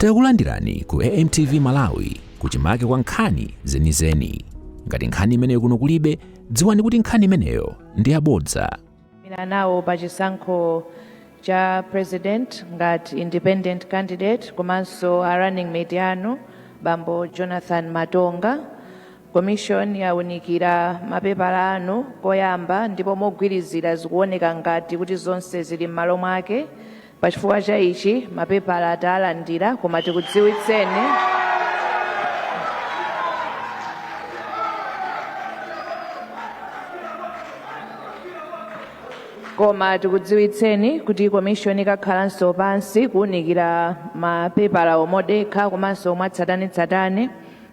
Takulandirani ku AMTV Malawi kuchimake kwa nkhani zenizeni. Ngati nkhani imeneyo kuno kulibe, dziwani kuti nkhani imeneyo ndi yabodza. Mina nawo pa chisankho cha president ngati independent candidate komanso a running mate anu Bambo Jonathan Matonga. Commission yaunikira mapepala anu koyamba ndipo mogwirizira zikuoneka ngati kuti zonse zili m'malo mwake. Pachifukwa cha ichi mapepala atalandira koma tikudziwitseni kuti commission ikakhalanso pansi kuunikira mapepala omodekha komanso mwatsatanetsatane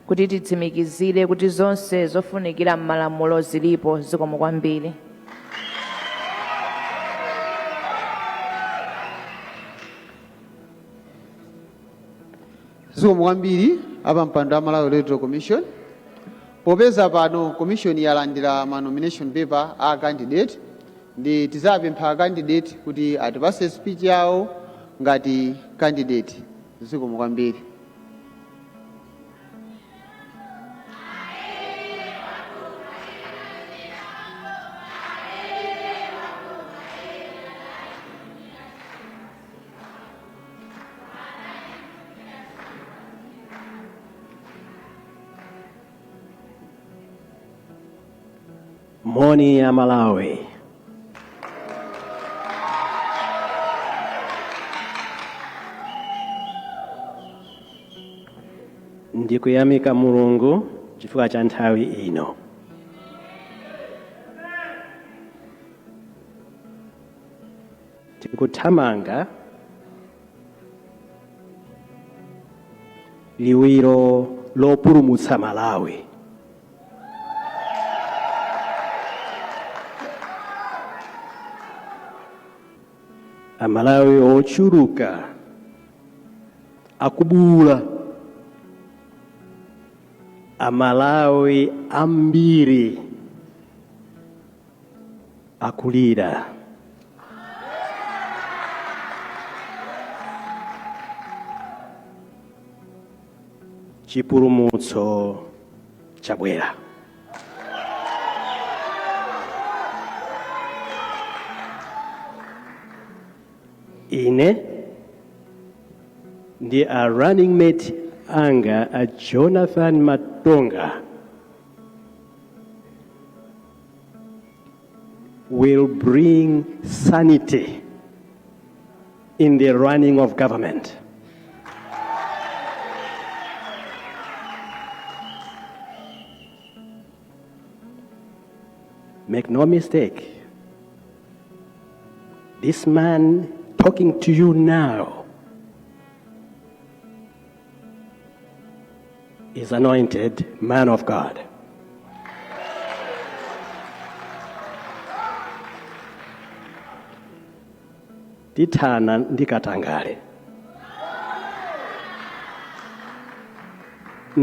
kuti titsimikizire kuti zonse zofunikira m'malamulo zilipo. Zikomo kwambiri. Zikomo kwambiri apa mpando wa Malawi Electoral Commission. Popeza pano commission yalandira ma nomination paper a candidate, ndi tizapempha candidate kuti atipase speech yawo ngati candidate. Zikomo kwambiri. Moni ya Malawi. Ndikuyamika Mulungu chifukwa cha nthawi ino. Tikuthamanga liwiro lopulumutsa Malawi. Amalawi ochuluka akubula, Amalawi ambiri akulira. Chipulumutso chabwera. Ine ndi a running mate anga a Jonathan Matonga will bring sanity in the running of government. Make no mistake, this man talking to you now is anointed man of God. Titana ndikatangale.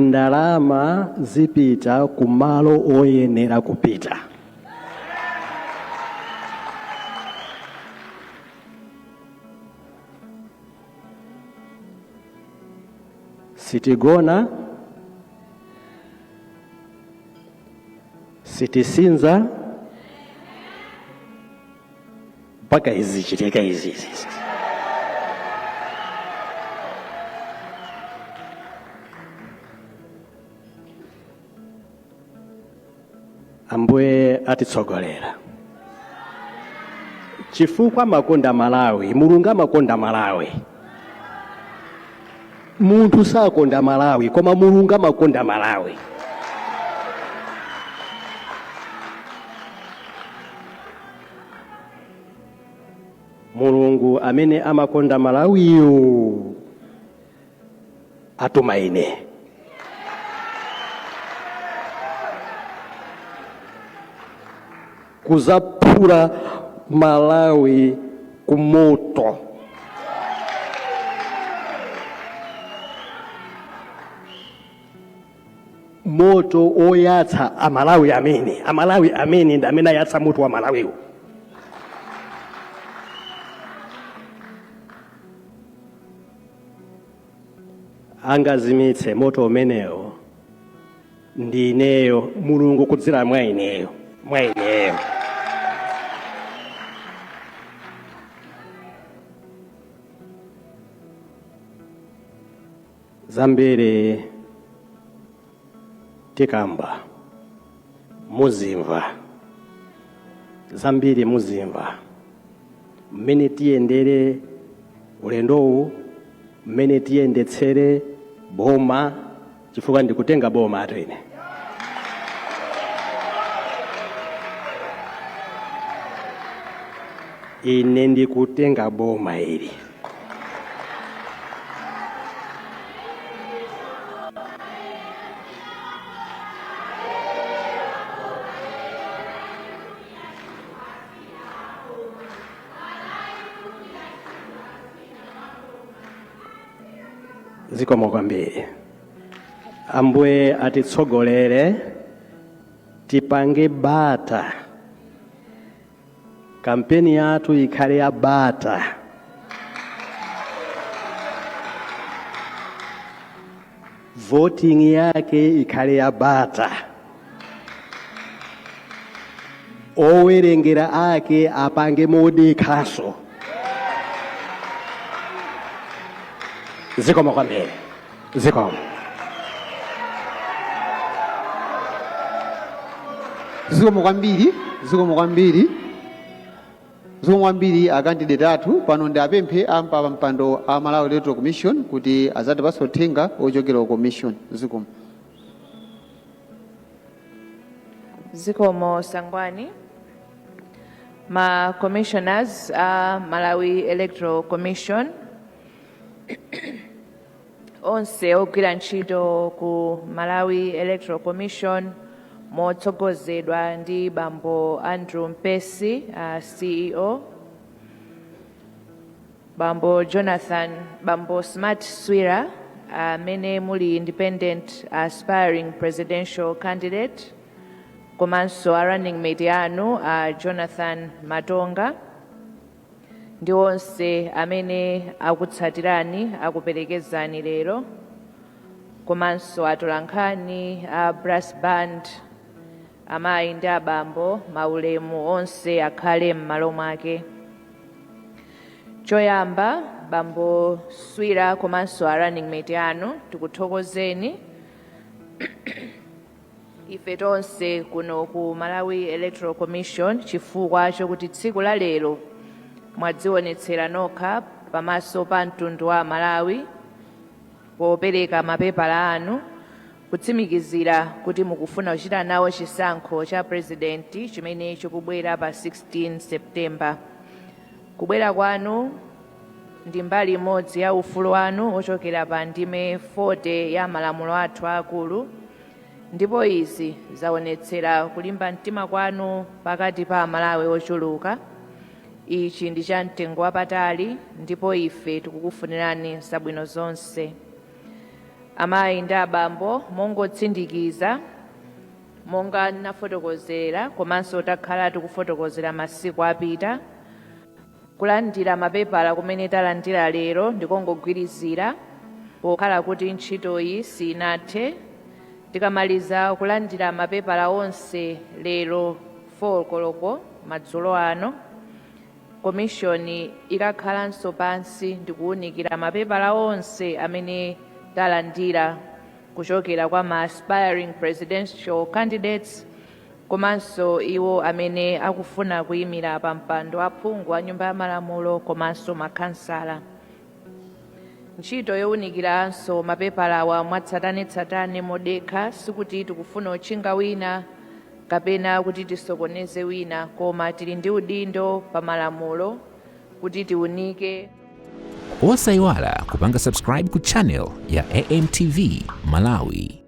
Ndalama zipita kumalo oyenera kupita. Sitigona, sitisinza, mpaka izichiteka izi. Ambuye atitsogolera. Chifukwa makonda Malawi, Mulungu amakonda Malawi. Muntu sakonda Malawi, koma Mulungu amakonda Malawi. Mulungu amene amakonda Malawi yo atumaine. Kuzapura Malawi kumoto. Moto oyatsa Amalawi amene. Amalawi amene ndi amene ayatsa moto wa Malawi. angazimitse moto umenewo ndi ineyo, Mulungu kudzera mwa ineyo. Zambiri tikamba muzimva, zambiri muzimva mmene tiyendere ulendowu, mmene tiyendetsere boma, chifukwa ndikutenga boma ato ine. Ine ndikutenga boma ili. Zikomo kwambiri. Ambuye atitsogolere tipange bata, kampeni yathu ikhale ya bata. Voting yake ikhale ya bata. Owerengera ake apange modekhaso. Zikomo kwambiri. Zikomo. Zikomo kwambiri akandidate athu pano ndi apemphe ampa mpando a Malawi Electoral Commission kuti azatipatsa uthenga ochokera ku commission. Zikomo Sangwani. Ma commissioners a Malawi Electoral Commission onse ogwira ntchito ku Malawi Electoral Commission motsogozedwa ndi Bambo Andrew Mpesi, CEO, Bambo Jonathan, Bambo Smart Swira, amene muli independent aspiring presidential candidate, komanso a running mate anu Jonathan Matonga, ndi onse amene akutsatirani akuperekezani lero, komanso atolankhani a brass band, amayi ndi abambo, maulemu onse akhale m'malo mwake. Choyamba, Bambo Swira komanso a running mate anu tikuthokozeni ife tonse kuno ku Malawi Electoral Commission chifukwa chokuti tsiku la lero mwadzionetsera nokha pamaso pa mtundu wa Malawi popereka mapepala anu kutsimikizira kuti mukufuna kuchita nawo chisankho cha presidenti chimene chikubwera pa 16 September. Kubwera kwanu ndi mbali imodzi ya ufulu wanu ochokera pa ndime 40 ya malamulo athu akulu, ndipo izi zaonetsera kulimba mtima kwanu pakati pa Malawi ochuluka. Ichi ndi cha mtengo wapatali, ndipo ife tikukufunirani zabwino zonse. Amayi ndi abambo, mongotsindikiza monga nafotokozera komanso takhala tikufotokozera masiku apita, kulandira mapepala kumene talandira lero ndikongogwirizira pokhala kuti ntchitoyi sinathe. Tikamaliza kulandira mapepala onse lero 4 koloko madzulo ano, komishoni ikakhalanso pansi ndikuwunikira mapepala onse amene talandira kuchokera kwa ma aspiring presidential candidates komanso iwo amene akufuna kuyimira pa mpando aphungu a nyumba ya malamulo komanso makhansala. Ntchito yowunikiranso mapepalawa mwatsatanetsatane modekha sikuti tikufuna utchinga wina kapena kuti tisokoneze wina, koma tili ndi udindo pa malamulo kuti tiwunike. Osayiwala kupanga subscribe ku channel ya AMTV Malawi.